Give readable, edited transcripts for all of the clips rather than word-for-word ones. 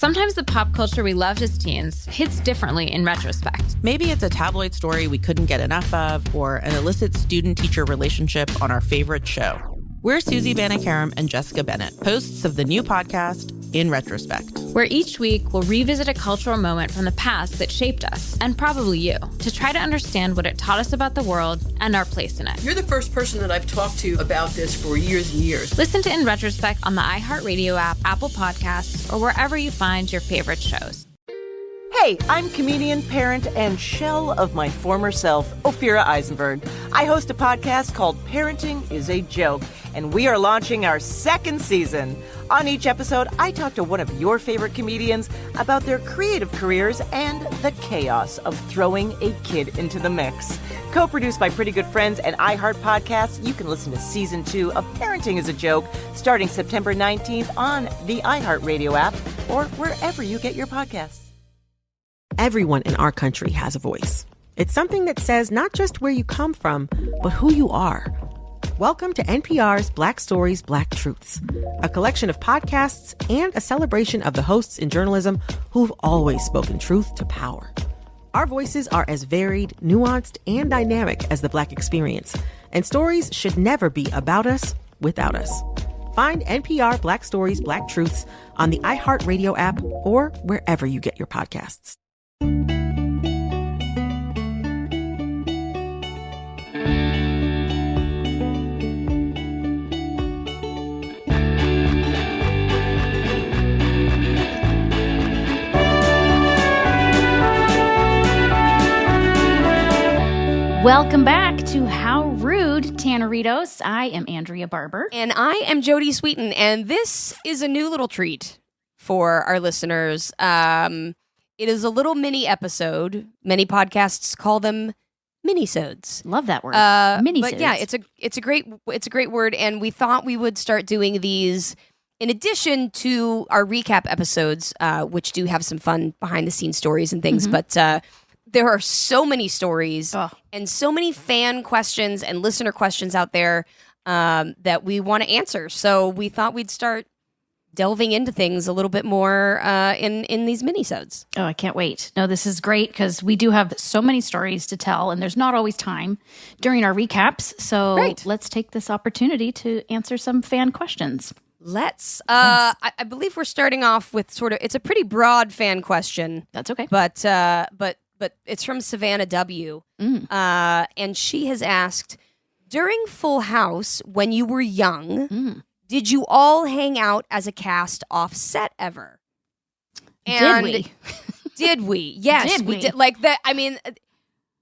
Sometimes the pop culture we loved as teens hits differently in retrospect. Maybe it's a tabloid story we couldn't get enough of, or an illicit student-teacher relationship on our favorite show. We're Susie Banikarim and Jessica Bennett, hosts of the new podcast, In Retrospect, where each week we'll revisit a cultural moment from the past that shaped us, and probably you, to try to understand what it taught us about the world and our place in it. You're the first person that I've talked to about this for years and years. Listen to In Retrospect on the iHeartRadio app, Apple Podcasts, or wherever you find your favorite shows. Hey, I'm comedian, parent, and shell of my former self, Ophira Eisenberg. I host a podcast called Parenting is a Joke, and we are launching our second season. On each episode, I talk to one of your favorite comedians about their creative careers and the chaos of throwing a kid into the mix. Co-produced by Pretty Good Friends and iHeart Podcasts, you can listen to Season 2 of Parenting is a Joke starting September 19th on the iHeartRadio app or wherever you get your podcasts. Everyone in our country has a voice. It's something that says not just where you come from, but who you are. Welcome to NPR's Black Stories, Black Truths, a collection of podcasts and a celebration of the hosts in journalism who've always spoken truth to power. Our voices are as varied, nuanced, and dynamic as the Black experience, and stories should never be about us without us. Find NPR Black Stories, Black Truths on the iHeartRadio app or wherever you get your podcasts. Welcome back to How Rude, Tanneritos. I am Andrea Barber. And I am Jodie Sweeten, and this is a new little treat for our listeners. It is a little mini episode. Many podcasts call them minisodes. Love that word. Minisodes. But yeah, it's a great word, and we thought we would start doing these in addition to our recap episodes, which do have some fun behind the scenes stories and things. But there are so many stories and so many fan questions and listener questions out there that we want to answer. So we thought we'd start delving into things a little bit more in these minisodes. Oh, I can't wait. No, this is great because we do have so many stories to tell, and there's not always time during our recaps. So let's take this opportunity to answer some fan questions. Let's. I believe we're starting off with it's a pretty broad fan question. That's okay. But it's from Savannah W. And she has asked, during Full House, when you were young, did you all hang out as a cast off set ever? And did we? Did we? Yes, we did. Like that. I mean,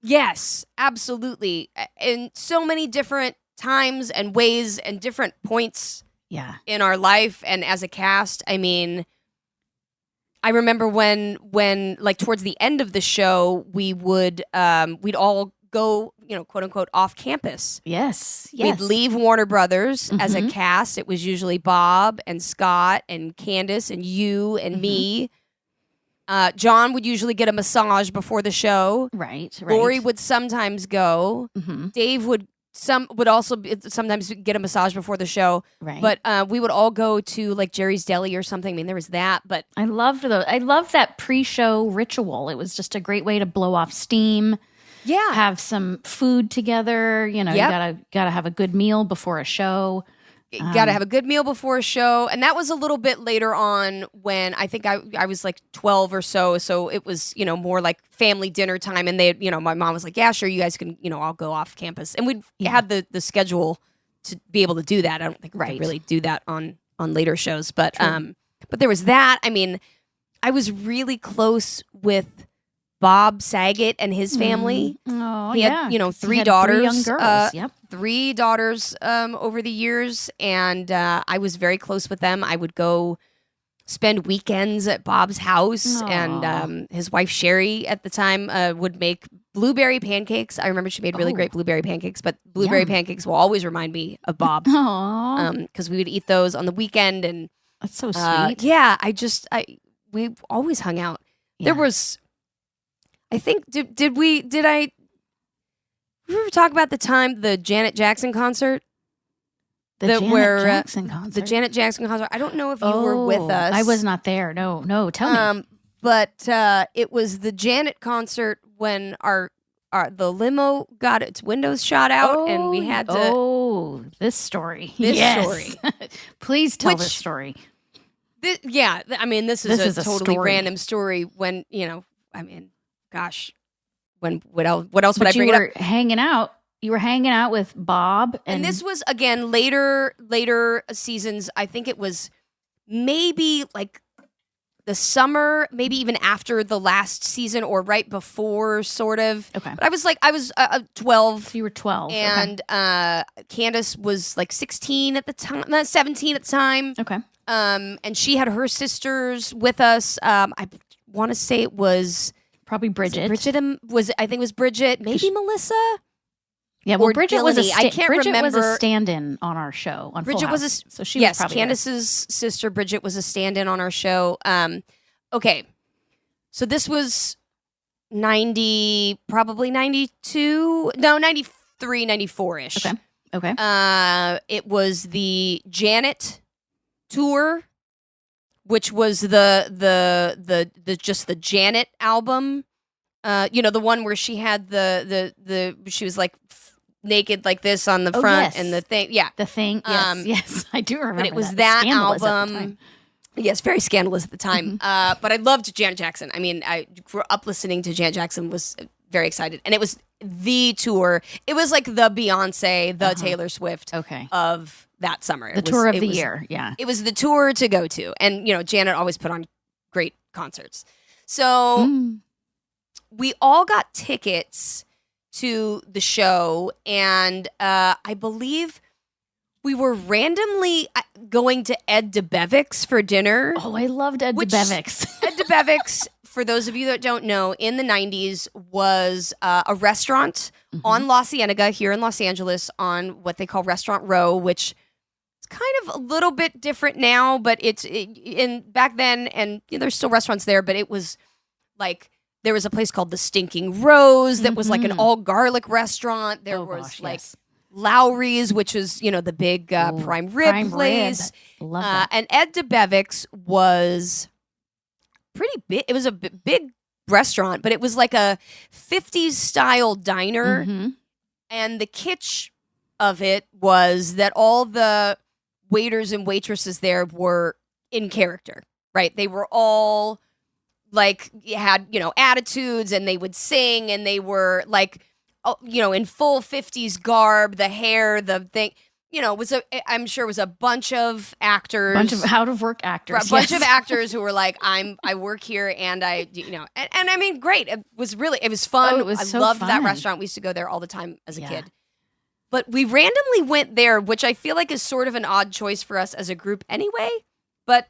yes, absolutely. In so many different times and ways and different points in our life and as a cast. I mean, I remember when like towards the end of the show, we'd all go, quote unquote, off campus. Yes. We'd leave Warner Brothers as a cast. It was usually Bob and Scott and Candace and you and me. John would usually get a massage before the show. Right. Lori would sometimes go. Dave would also sometimes get a massage before the show. Right. But we would all go to like Jerry's Deli or something. I mean, there was that. But I loved that pre-show ritual. It was just a great way to blow off steam. Yeah. Have some food together. You gotta have a good meal before a show. Gotta have a good meal before a show. And that was a little bit later on when I think I was like 12 or so. So it was, more like family dinner time. And they, my mom was like, yeah, sure, you guys can, I'll go off campus. And we'd had the schedule to be able to do that. I don't think we could really do that on later shows. But there was that. I mean, I was really close with Bob Saget and his family. Oh, he had, three daughters. 3 young girls. 3 daughters over the years, and I was very close with them. I would go spend weekends at Bob's house, and his wife Sherry at the time would make blueberry pancakes. I remember she made really great blueberry pancakes, but blueberry pancakes will always remind me of Bob. Because we would eat those on the weekend, and that's so sweet. We always hung out. There was. I think did I ever talk about the Janet Jackson concert? The Janet Jackson concert. The Janet Jackson concert. I don't know if you were with us. I was not there. No. Tell me. But it was the Janet concert when the limo got its windows shot out, and we had to. Oh, this story. Story. Please tell this story. This is a totally story. random story. When gosh, what else would I bring it up? Hanging out. You were hanging out with Bob, and this was again later seasons. I think it was maybe like the summer, maybe even after the last season or right before, sort of. Okay. But I was 12. So you were 12. And Candace was like 16 at the time, 17 at the time. Okay. And she had her sisters with us. I want to say it was probably Bridget. I think it was Bridget, maybe Melissa. Yeah, well, Bridget was I can't Bridget remember. was a stand-in on our show on Bridget Full House. So she was probably Candace's sister Bridget was a stand-in on our show. Okay, so this was 90, probably 92, no, 93, 94-ish. Okay. It was the Janet tour, which was the just the Janet album. The one where she had she was like naked like this on the front, yes. and the thing. Yeah. The thing. Yes, I do remember. But it was that album. Yes, very scandalous at the time. But I loved Janet Jackson. I mean, I grew up listening to Janet Jackson, was very excited. And it was the tour. It was like the Beyonce, the Taylor Swift of that summer. The tour of the year, yeah. It was the tour to go to. And, Janet always put on great concerts. So we all got tickets to the show. And I believe we were randomly going to Ed DeBevick's for dinner. Oh, I loved Ed DeBevick's. Ed DeBevick's, for those of you that don't know, in the 90s was a restaurant on La Cienega here in Los Angeles on what they call Restaurant Row, which is kind of a little bit different now, but in back then, and there's still restaurants there, but it was like there was a place called the Stinking Rose that was like an all garlic restaurant. There was Lowry's, which is, the big prime rib place. Love that. And Ed DeBevick's was pretty big. It was a big restaurant, but it was like a 50s style diner. And the kitsch of it was that all the waiters and waitresses there were in character, right? They were all like, had, attitudes, and they would sing, and they were like, in full 50s garb, the hair, the thing, I'm sure it was a bunch of actors. Bunch of out-of-work actors. A bunch of actors who were like, I work here, and and I mean, great. It was fun. Oh, I loved that restaurant. We used to go there all the time as a kid. But we randomly went there, which I feel like is sort of an odd choice for us as a group anyway. But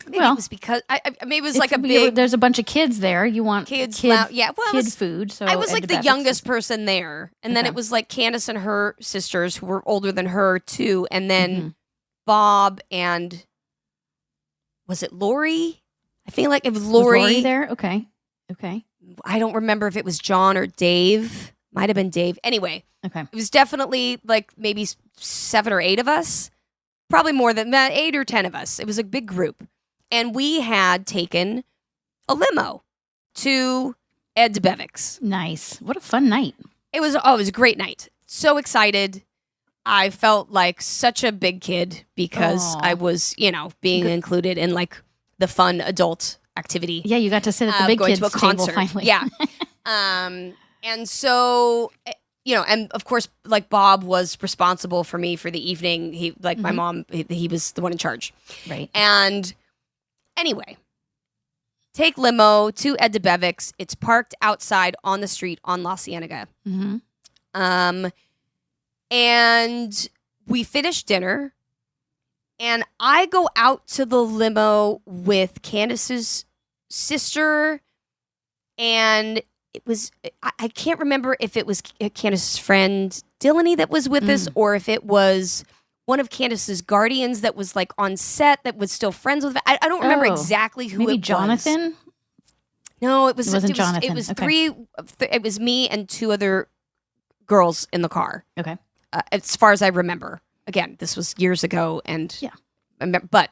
maybe it was because maybe it was like a big. There's a bunch of kids there. You want kid food. So I was like the youngest person there, and then it was like Candace and her sisters who were older than her too, and then Bob and was it Lori? I feel like it was Lori. Was Lori there? Okay. I don't remember if it was John or Dave. Might have been Dave. Anyway, it was definitely like maybe 7 or 8 of us. Probably more than that, 8 or 10 of us. It was a big group. And we had taken a limo to Ed DeBevick's. Nice. What a fun night. It was a great night. So excited. I felt like such a big kid because I was, being included in like the fun adult activity. Yeah, you got to sit at the big kids to a concert. Table finally. Yeah. And so, and of course, like Bob was responsible for me for the evening. He, like my mom, he was the one in charge. Right. And anyway, take limo to Ed DeBevick's. It's parked outside on the street on La Cienega. And we finished dinner, and I go out to the limo with Candace's sister, and it was, I can't remember if it was Candace's friend Delaney that was with us, or if it was one of Candace's guardians that was like on set that was still friends with. I don't remember exactly who maybe it was. Jonathan? No, it wasn't Jonathan. It was it was me and 2 other girls in the car. Okay. As far as I remember. again, this was years ago, and but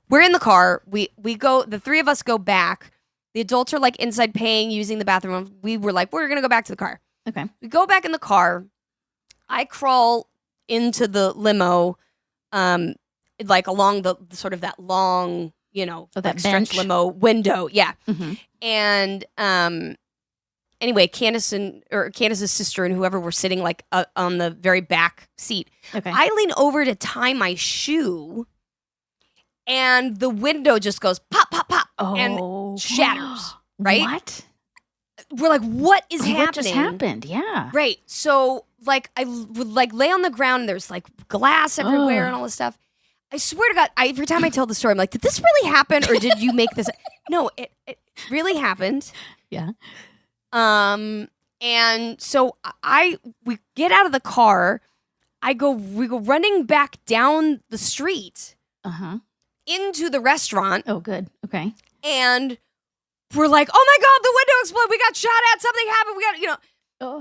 we're in the car. We go. The three of us go back. The adults are like inside paying, using the bathroom. We were like, we're gonna go back to the car. Okay. We go back in the car. I crawl into the limo, like along the sort of that long, that like bench. stretch limo window. Yeah. Mm-hmm. And anyway, Candace's sister and whoever were sitting like on the very back seat. Okay. I lean over to tie my shoe, and the window just goes pop, pop, pop, and shatters. Right? What? We're like, what is happening? What just happened? Yeah. Right. So, like, I would like lay on the ground, and there's like glass everywhere and all this stuff. I swear to God, every time I tell the story, I'm like, did this really happen, or did you make this? No, it really happened. Yeah. And so we get out of the car. We go running back down the street into the restaurant. Oh, good. Okay. And we're like, oh my God, the window exploded. We got shot at. Something happened. We got,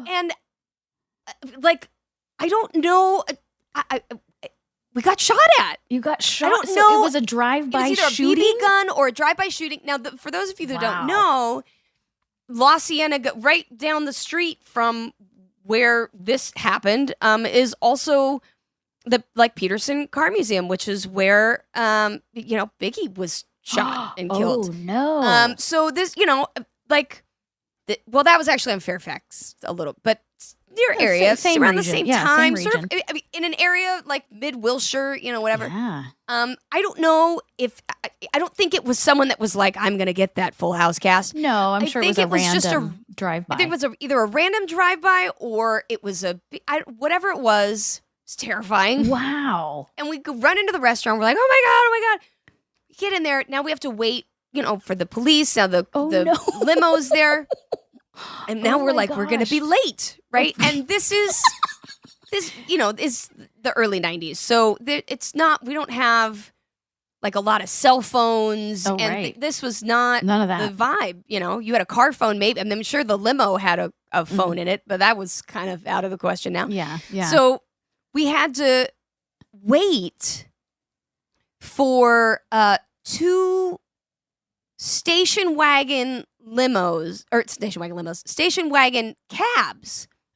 and like, I don't know. We got shot at. You got shot? I don't so know. It was a drive-by It was either shooting? a BB gun or a drive-by shooting. Now, for those of you that don't know, La Cienega, right down the street from where this happened, is also the Peterson Car Museum, which is where Biggie was shot and killed. Oh no! So this, that was actually on Fairfax a little, but near area, same around region. the same Yeah, time, same sort of. region. I mean, in an area like mid Wilshire, whatever. Yeah. I don't know if I don't think it was someone that was like, I'm gonna get that Full House cast. No, I'm sure it was a random drive-by. I think it was either a random drive-by or it was whatever it was. It's terrifying. Wow. And we go run into the restaurant. We're like, oh my God. We get in there. Now we have to wait, for the police. Now the limo's there. And now we're like, we're going to be late. Right. And this is the early 90s. So it's not, we don't have like a lot of cell phones. Oh, and right. This was not none of that. The vibe. You had a car phone, maybe. I mean, I'm sure the limo had a phone in it, but that was kind of out of the question now. Yeah. Yeah. So we had to wait for 2 station wagon cabs.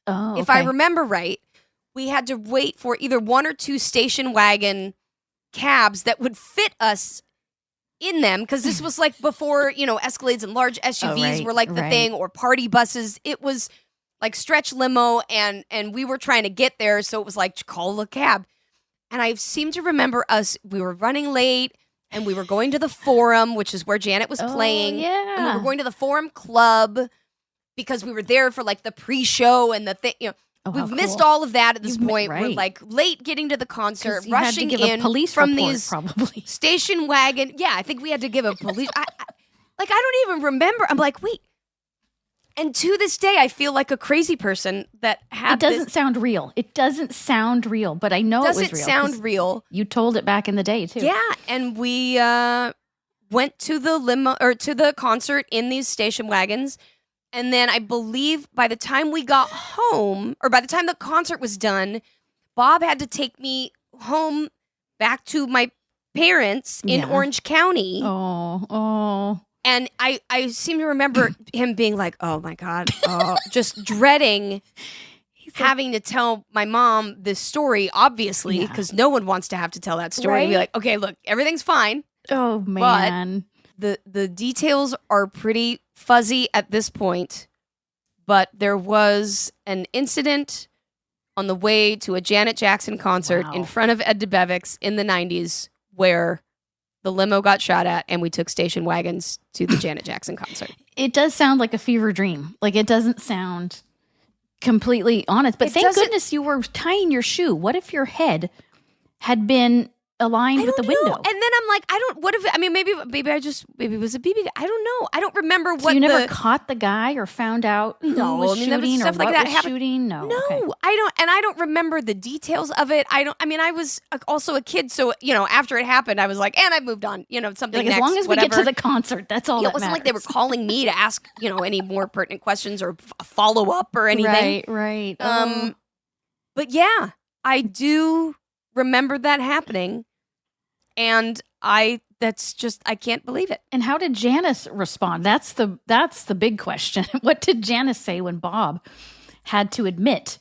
Oh, if I remember right, we had to wait for either 1 or 2 station wagon cabs that would fit us in them, because this was like before, Escalades and large SUVs were like the thing, or party buses. It was like stretch limo, and we were trying to get there, so it was like, call a cab. And I seem to remember we were running late, and we were going to the Forum, which is where Janet was playing. Yeah. And we were going to the Forum Club because we were there for like the pre-show and the thing. We've missed all of that at this point. We're like late getting to the concert, rushing had to give in a police from report, these probably. station wagon. Yeah, I think we had to give a police. I don't even remember. I'm like, wait. And to this day, I feel like a crazy person that had. It doesn't sound real. It doesn't sound real, but I know it was real. Doesn't sound real. You told it back in the day too. Yeah, and we went to the limo or to the concert in these station wagons, and then I believe by the time we got home, or by the time the concert was done, Bob had to take me home back to my parents in Orange County. Oh. And I seem to remember him being like, oh my God, just dreading having to tell my mom this story, obviously, because no one wants to have to tell that story. Right? And be like, okay, look, everything's fine. Oh, man. But the details are pretty fuzzy at this point. But there was an incident on the way to a Janet Jackson concert in front of Ed DeBevick's in the 90s where the limo got shot at, and we took station wagons to the Janet Jackson concert. It does sound like a fever dream. Like, it doesn't sound completely honest. But thank goodness you were tying your shoe. What if your head had been aligned with the window? And then I'm like, maybe it was a BB. I don't know. I don't remember what. So you never caught the guy or found out who was shooting or what was shooting? No, okay. I don't remember the details of it. I was also a kid, so after it happened, I was like, and I moved on. Something like, as long as we get to the concert, that's all. It wasn't like they were calling me to ask any more pertinent questions or a follow up or anything. Right. But yeah. I do remember that happening, and I can't believe it. And how did Janice respond? That's the big question. What did Janice say when Bob had to admit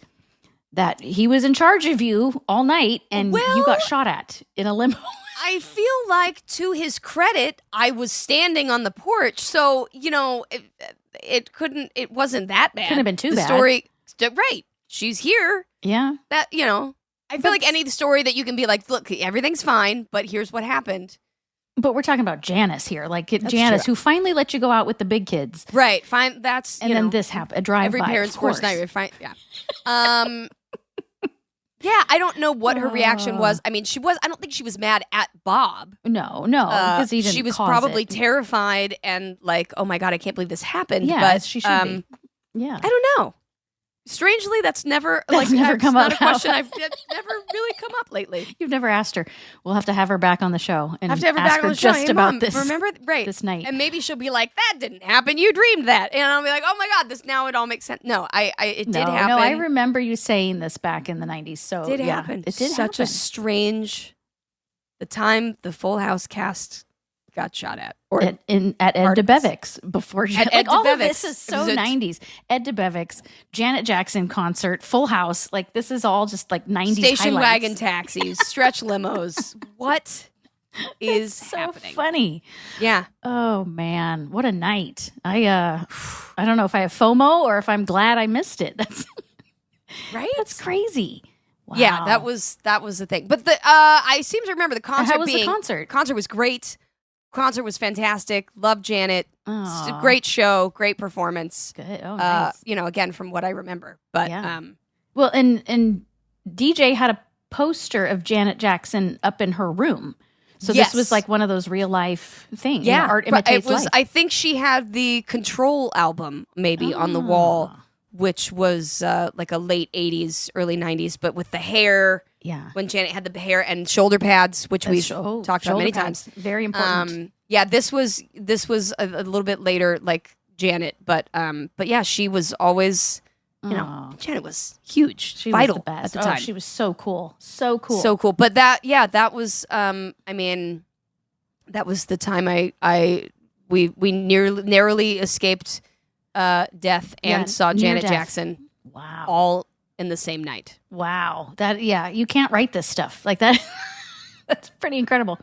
that he was in charge of you all night and you got shot at in a limo? I feel like, to his credit, I was standing on the porch, so it wasn't that bad. Couldn't have been too bad. Story, right? She's here. Yeah. That I feel like any story that you can be like, look, everything's fine, but here's what happened. But we're talking about Janice here, Janice, true. who finally let you go out with the big kids, right? Fine. That's then this happened. A drive-by. Every parent's worst nightmare. Fine. Yeah. Yeah, I don't know what her reaction was. I mean, I don't think she was mad at Bob. No, because he didn't. She was cause probably it. terrified and like, oh my God, I can't believe this happened. Yeah, but she should be. Yeah, I don't know. Strangely, that's never come up. Not a question I've never really come up lately. You've never asked her. We'll have to have her back on the show and have to have her ask back on the show. just Hey, about Mom, this. Remember, right? This night, and maybe she'll be like, "That didn't happen. You dreamed that," and I'll be like, "Oh my God, this now it all makes sense." No, it did happen. No, I remember you saying this back in the 90s. So it did happen. It did Such happen. a strange. The time the Full House cast got shot at, or at Ed DeBevick's before Ed all of DeBevick's. this is so 90s. Ed DeBevick's, Janet Jackson concert, Full House, like this is all just like 90s station highlights. wagon taxis, stretch limos. What is so happening? Funny. Yeah. Oh man, what a night! I don't know if I have FOMO or if I'm glad I missed it. That's right. That's crazy. Wow. Yeah, that was the thing. But I seem to remember the concert. How was the concert? Concert was great. Concert was fantastic. Loved Janet. Aww. Great show. Great performance. Good. Oh, nice. Again, from what I remember. But yeah. Well, and DJ had a poster of Janet Jackson up in her room. So yes. This was like one of those real life things. Yeah, art but imitates it was. life. I think she had the Control album maybe on the wall, which was like a late '80s, early '90s, but with the hair. Yeah, when Janet had the hair and shoulder pads, which we've talked about many times. Very important. Yeah, this was a little bit later, like Janet, but yeah, she was always, Janet was huge, she vital was the best. at the time. She was so cool, so cool, so cool. But that was, I mean, that was the time we narrowly escaped death and saw Janet Jackson. Wow, all in the same night. Wow, you can't write this stuff like that. That's pretty incredible.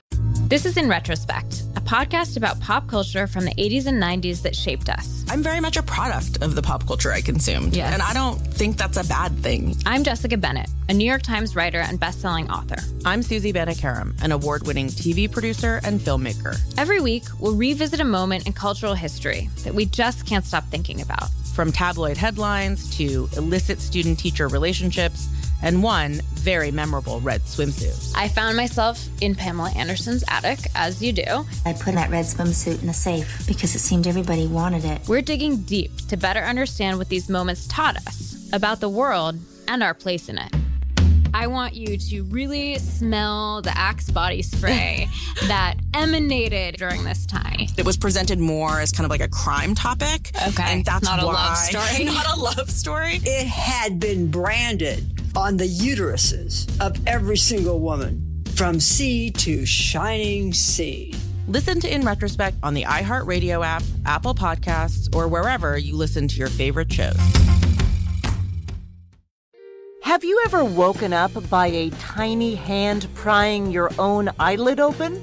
This is In Retrospect, a podcast about pop culture from the 80s and 90s that shaped us. I'm very much a product of the pop culture I consumed. Yes. And I don't think that's a bad thing. I'm Jessica Bennett, a New York Times writer and best-selling author. I'm Susie Banikarim, an award-winning TV producer and filmmaker. Every week, we'll revisit a moment in cultural history that we just can't stop thinking about. From tabloid headlines to illicit student-teacher relationships and one very memorable red swimsuit. I found myself in Pamela Anderson's attic, as you do. I put that red swimsuit in the safe because it seemed everybody wanted it. We're digging deep to better understand what these moments taught us about the world and our place in it. I want you to really smell the Axe body spray that emanated during this time. It was presented more as kind of like a crime topic. Okay, and that's not a why, love story. Not a love story. It had been branded on the uteruses of every single woman, from sea to shining sea. Listen to In Retrospect on the iHeartRadio app, Apple Podcasts, or wherever you listen to your favorite shows. Have you ever woken up by a tiny hand prying your own eyelid open?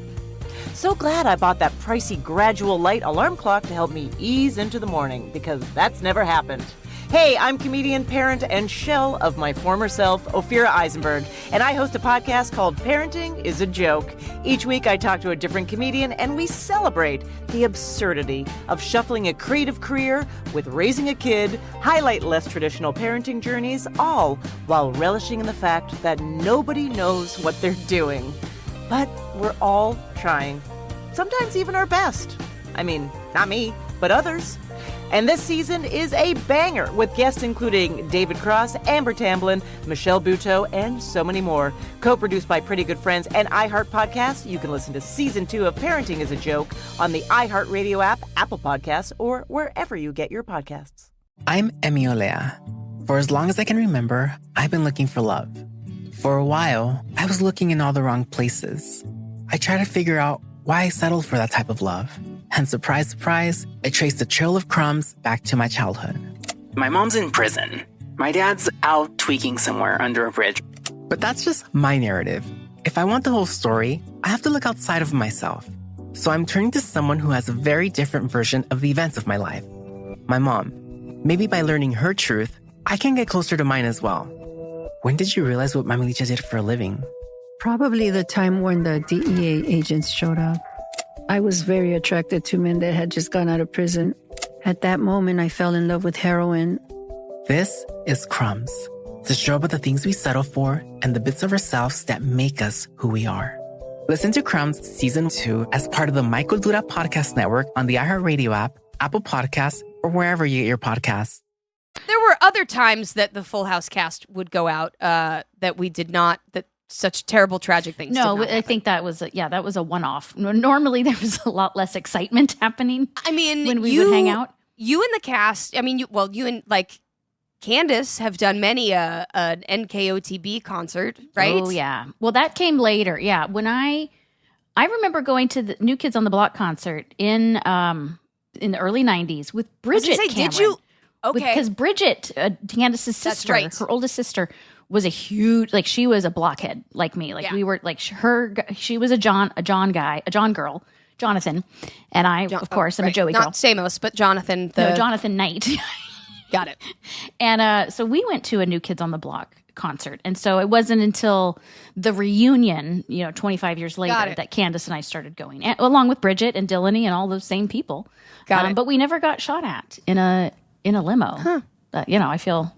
So glad I bought that pricey gradual light alarm clock to help me ease into the morning, because that's never happened. Hey, I'm comedian, parent, and shell of my former self, Ophira Eisenberg, and I host a podcast called Parenting is a Joke. Each week I talk to a different comedian and we celebrate the absurdity of shuffling a creative career with raising a kid, highlight less traditional parenting journeys, all while relishing in the fact that nobody knows what they're doing. But we're all trying. Sometimes even our best. I mean, not me, but others. And this season is a banger with guests including David Cross, Amber Tamblyn, Michelle Buteau, and so many more. Co-produced by Pretty Good Friends and iHeart Podcasts, you can listen to Season 2 of Parenting is a Joke on the iHeartRadio app, Apple Podcasts, or wherever you get your podcasts. I'm Emi Olea. For as long as I can remember, I've been looking for love. For a while, I was looking in all the wrong places. I tried to figure out why I settled for that type of love. And surprise, surprise, it traced the trail of crumbs back to my childhood. My mom's in prison. My dad's out tweaking somewhere under a bridge. But that's just my narrative. If I want the whole story, I have to look outside of myself. So I'm turning to someone who has a very different version of the events of my life. My mom. Maybe by learning her truth, I can get closer to mine as well. When did you realize what Mami Licha did for a living? Probably the time when the DEA agents showed up. I was very attracted to men that had just gone out of prison. At that moment, I fell in love with heroin. This is Crumbs, the show about the things we settle for and the bits of ourselves that make us who we are. Listen to Crumbs Season 2 as part of the My Cultura Podcast Network on the iHeartRadio app, Apple Podcasts, or wherever you get your podcasts. There were other times that the Full House cast would go out that we did not, that such terrible, tragic things did not happen. I think that was, that was a one-off. Normally, there was a lot less excitement happening. I mean, when we would hang out. You and the cast, I mean, you and, like, Candace have done many an NKOTB concert, right? Oh, yeah. Well, that came later. Yeah. When I remember going to the New Kids on the Block concert in the early 90s with Bridget Cameron. Did you? Okay. Because Bridget, Candace's sister, her oldest sister, was a huge, like, she was a blockhead like me. Like, we were, like, she was a John girl, Jonathan. And I, of course, am a Joey girl. Not Samos, but Jonathan. No, Jonathan Knight. Got it. And so we went to a New Kids on the Block concert. And so it wasn't until the reunion, 25 years later, that Candace and I started going, along with Bridget and Dillany and all those same people. Got it. But we never got shot at in a limo. Huh. I feel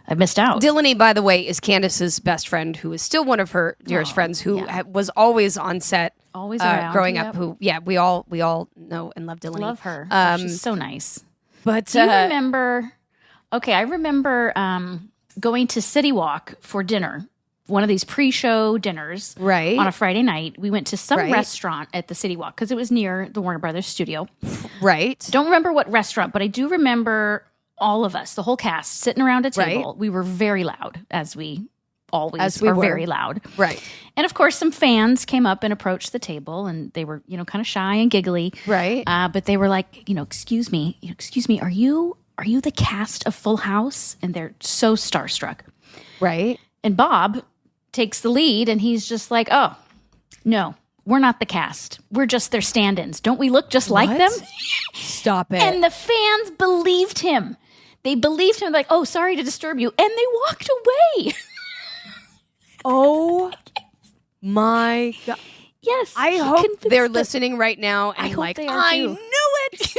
I missed out. Dillany, by the way, is Candace's best friend, who is still one of her dearest friends, who was always on set, always around, growing up. Who, we all know and love Dillany. Love her. She's so nice. But do you remember? Okay, I remember going to City Walk for dinner. One of these pre-show dinners, right, on a Friday night. We went to some restaurant at the City Walk because it was near the Warner Brothers studio. Right. Don't remember what restaurant, but I do remember all of us, the whole cast, sitting around a table. Right. We were very loud, as we always are very loud. Right. And of course, some fans came up and approached the table, and they were, kind of shy and giggly. Right. But they were like, excuse me, are you the cast of Full House? And they're so starstruck. Right. And Bob takes the lead, and he's just like, oh, no, we're not the cast. We're just their stand-ins. Don't we look just like them? Stop it. And the fans believed him. They believed him, like, oh, sorry to disturb you. And they walked away. Oh, my God. Yes. I hope they're listening right now and I knew it.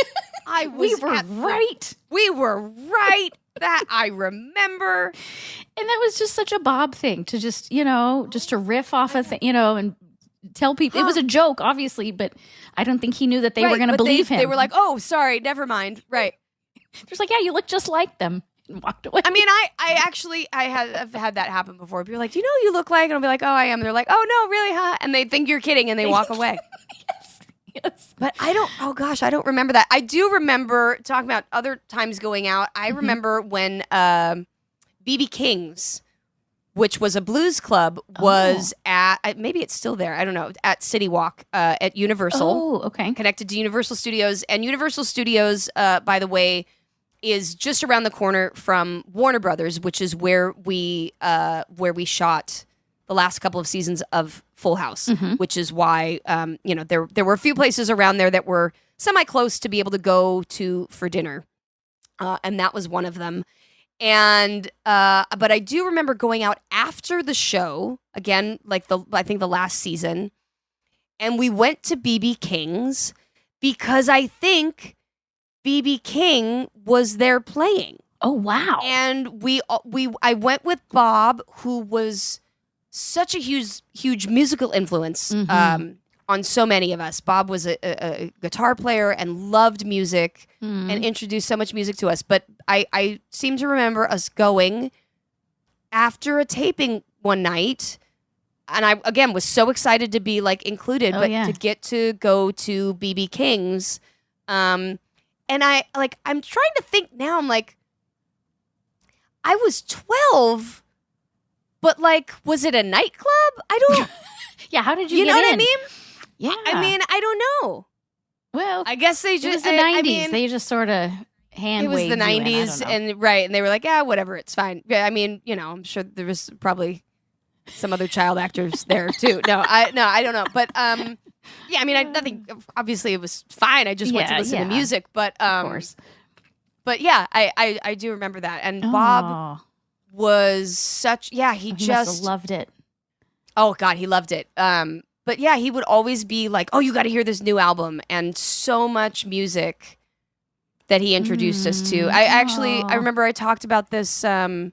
We were right. We were right. That I remember. And that was just such a Bob thing to just, just to riff off of, and tell people. It was a joke, obviously, but I don't think he knew that they were going to believe him. They were like, oh, sorry, never mind. Right. Just like, yeah, you look just like them. And walked away. I mean, I have had that happen before. People are like, do you know who you look like? And I'll be like, oh, I am. And they're like, oh, no, really, huh? And they think you're kidding and they walk away. Yes. But I don't remember that. I do remember talking about other times going out. I remember when BB King's, which was a blues club, was at, maybe it's still there, I don't know, at City Walk at Universal. Oh, okay. Connected to Universal Studios. And Universal Studios, by the way, is just around the corner from Warner Brothers, which is where we shot the last couple of seasons of Full House, which is why there were a few places around there that were semi-close to be able to go to for dinner, and that was one of them. And but I do remember going out after the show again, like I think the last season, and we went to BB King's because I think BB King was there playing. Oh wow! And I went with Bob, who was such a huge musical influence on so many of us. Bob was a guitar player and loved music and introduced so much music to us. But I seem to remember us going after a taping one night, and I again was so excited to be like included, to get to go to BB King's. And I'm trying to think now. I'm like, I was 12. But like, was it a nightclub? I don't. Yeah, how did you You get know what I in? mean? Yeah. I mean, I don't know. Well, I guess they it was just. the 90s. I mean, They just sort of hand it was the waved you in. I 90s, don't know. and right, and they were like, yeah, whatever, it's fine. Yeah, I mean, you know, I'm sure there was probably some other child actors there too. No, I don't know, but yeah, I mean, nothing. Obviously, it was fine. I just went to listen to music, but of course. But yeah, I do remember that, and Bob was such. Yeah, he must just have loved it. Oh God, he loved it. But yeah, he would always be like, "Oh, you got to hear this new album," and so much music that he introduced us to. I remember I talked about this at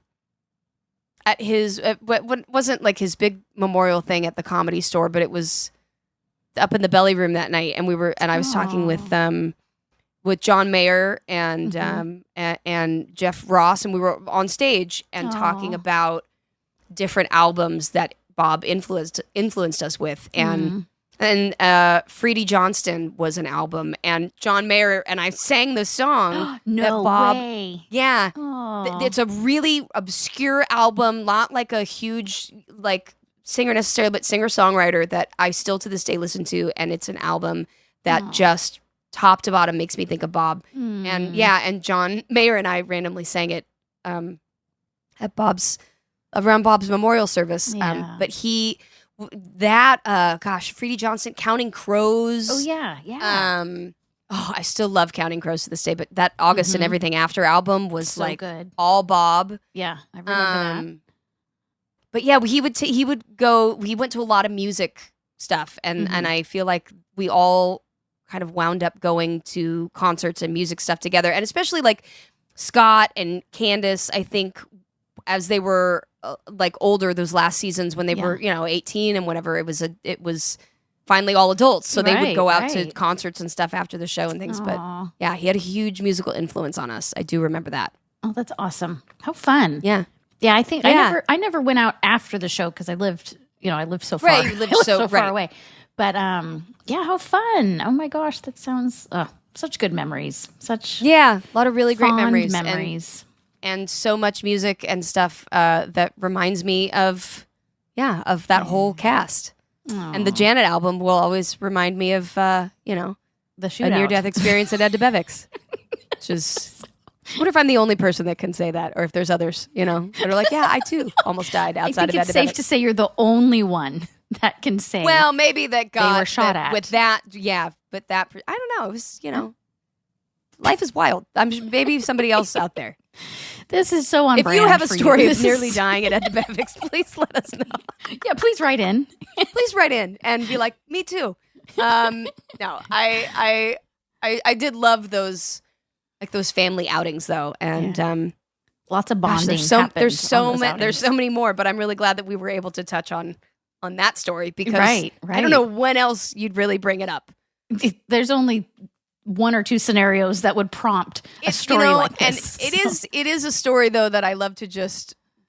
his what wasn't like his big memorial thing at the Comedy Store, but it was up in the belly room that night, and I was talking with John Mayer and and Jeff Ross, and we were on stage and talking about different albums that Bob influenced us with, and Freddie Johnston was an album, and John Mayer and I sang the song. No Bob, way. Yeah, it's a really obscure album, not like a huge like singer necessarily, but singer-songwriter that I still to this day listen to, and it's an album that just top to bottom makes me think of Bob. And yeah, and John Mayer and I randomly sang it at around Bob's memorial service. But Freddie Johnson, Counting Crows. Oh yeah. I still love Counting Crows to this day, but that August and Everything After album was So like good. all Bob. Yeah, I remember that. But yeah, he went to a lot of music stuff, and I feel like we all kind of wound up going to concerts and music stuff together, and especially like Scott and Candace, I think as they were like older those last seasons when they were 18 and whatever, it was finally all adults, so they would go out to concerts and stuff after the show and things. But yeah, he had a huge musical influence on us. I do remember that. Oh, that's awesome. How fun. Yeah. I think I never went out after the show because I lived so far. Right, you lived so far away. But yeah, how fun. Oh my gosh, that sounds such good memories. A lot of really great fond memories. And so much music and stuff that reminds me of that whole cast. Aww. And the Janet album will always remind me of the shootout. a near-death experience at Ed DeBevick's. Which is, I wonder if I'm the only person that can say that, or if there's others, that are like, yeah, I too almost died outside of Ed DeBevick's. I think it's safe to say you're the only one that can say. Well, maybe that got they were shot at. With that, but that, I don't know. It was, life is wild. Maybe somebody else out there. This is so on If brand you have a for story you. of nearly dying at Ed DeBevick's, please let us know. Yeah, please write in. Please write in and be like, me too. No, I did love those family outings though, and lots of bonding. There's so many more, but I'm really glad that we were able to touch on that story because right. I don't know when else you'd really bring it up. There's only one or two scenarios that would prompt a story like this. And it is a story though that I love to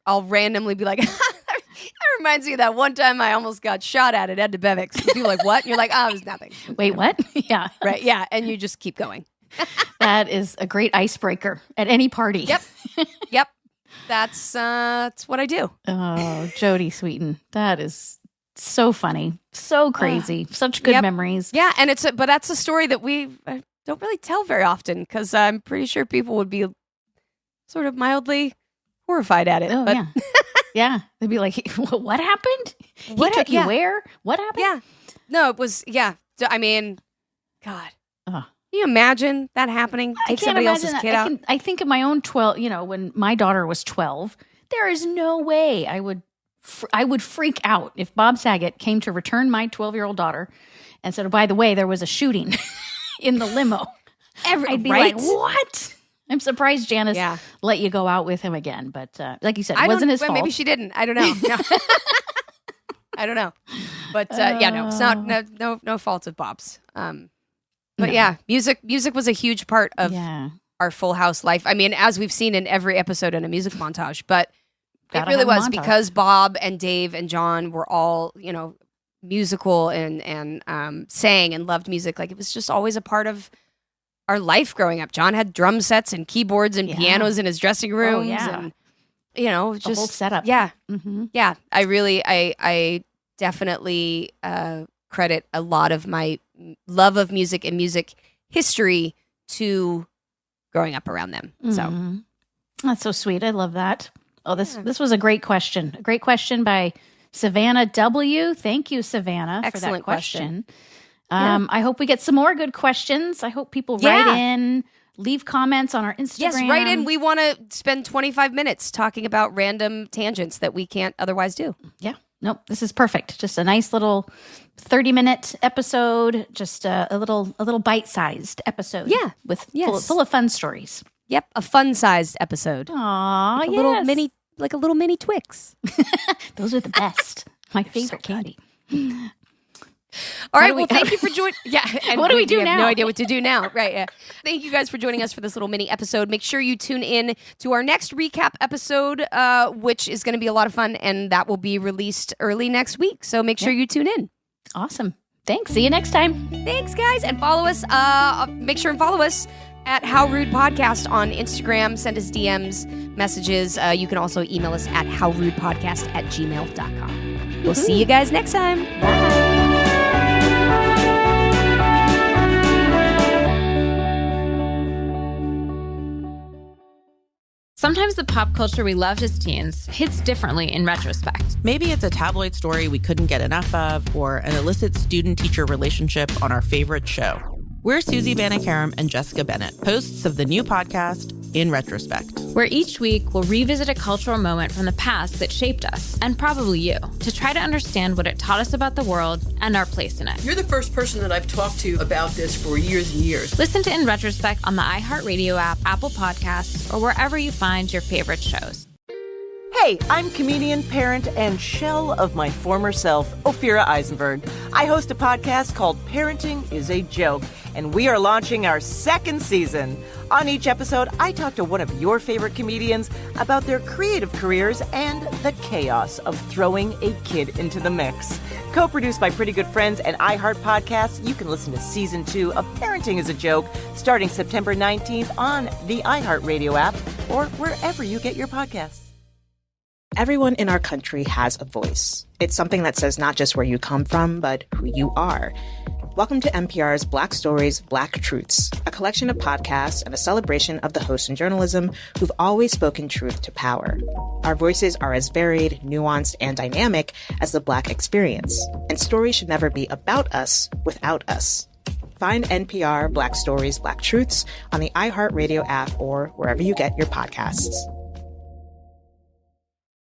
I'll randomly be like, that reminds me of that one time I almost got shot at Ed DeBevick's. And people are like, what? And you're like, oh, it was nothing. Wait, what? Yeah. Right. Yeah. And you just keep going. That is a great icebreaker at any party. Yep. That's what I do. Oh, Jodie Sweeten. That is so funny. So crazy. Such good memories. Yeah. And but that's a story that we don't really tell very often because I'm pretty sure people would be sort of mildly horrified at it. Oh, but yeah. Yeah. They'd be like, what happened? What took you where? What happened? Yeah. No, it was, I mean, God. Can you imagine that happening? Take somebody else's kid out? I think of my own 12, when my daughter was 12, there is no way I would freak out if Bob Saget came to return my 12-year-old daughter and said, oh, by the way, there was a shooting in the limo. I'd be like, what? I'm surprised Janice let you go out with him again. But like you said, it wasn't his fault. Maybe she didn't. I don't know. No. I don't know. But no, it's not no fault of Bob's. But yeah, music was a huge part of our Full House life. I mean, as we've seen in every episode in a music montage, but it really was because Bob and Dave and John were all, musical and sang and loved music. Like it was just always a part of our life growing up. John had drum sets and keyboards and pianos in his dressing rooms. just the whole setup. Yeah. Mm-hmm. Yeah. I definitely credit a lot of my love of music and music history to growing up around them. So that's so sweet. I love that. Oh, this was a great question. A great question by Savannah W. Thank you, Savannah, Excellent for that question. Yeah. I hope we get some more good questions. I hope people write in, leave comments on our Instagram. Yes, write in. We want to spend 25 minutes talking about random tangents that we can't otherwise do. Yeah. Nope. This is perfect. Just a nice little 30-minute episode. Just a little bite-sized episode. Yeah. With full of fun stories. Yep. A fun-sized episode. Aw, like a little mini Twix. Those are the best. My favorite candy. All right. Well, thank you for joining. Yeah. And what do we do now? No idea what to do now. Right. Yeah. Thank you guys for joining us for this little mini episode. Make sure you tune in to our next recap episode, which is going to be a lot of fun, and that will be released early next week. So make sure you tune in. Awesome. Thanks. See you next time. Thanks, guys. And follow us. Make sure and follow us at How Rude Podcast on Instagram. Send us DMs, messages. You can also email us at howrudepodcast@gmail.com. We'll see you guys next time. Bye. Sometimes the pop culture we loved as teens hits differently in retrospect. Maybe it's a tabloid story we couldn't get enough of, or an illicit student-teacher relationship on our favorite show. We're Susie Banikarim and Jessica Bennett, hosts of the new podcast, In Retrospect, where each week we'll revisit a cultural moment from the past that shaped us, and probably you, to try to understand what it taught us about the world and our place in it. You're the first person that I've talked to about this for years and years. Listen to In Retrospect on the iHeartRadio app, Apple Podcasts, or wherever you find your favorite shows. Hey, I'm comedian, parent, and shell of my former self, Ophira Eisenberg. I host a podcast called Parenting is a Joke, and we are launching our second season. On each episode, I talk to one of your favorite comedians about their creative careers and the chaos of throwing a kid into the mix. Co-produced by Pretty Good Friends and iHeart Podcasts, you can listen to Season 2 of Parenting is a Joke starting September 19th on the iHeartRadio app or wherever you get your podcasts. Everyone in our country has a voice. It's something that says not just where you come from, but who you are. Welcome to NPR's Black Stories, Black Truths, a collection of podcasts and a celebration of the hosts in journalism who've always spoken truth to power. Our voices are as varied, nuanced, and dynamic as the Black experience, and stories should never be about us without us. Find NPR Black Stories, Black Truths on the iHeartRadio app or wherever you get your podcasts.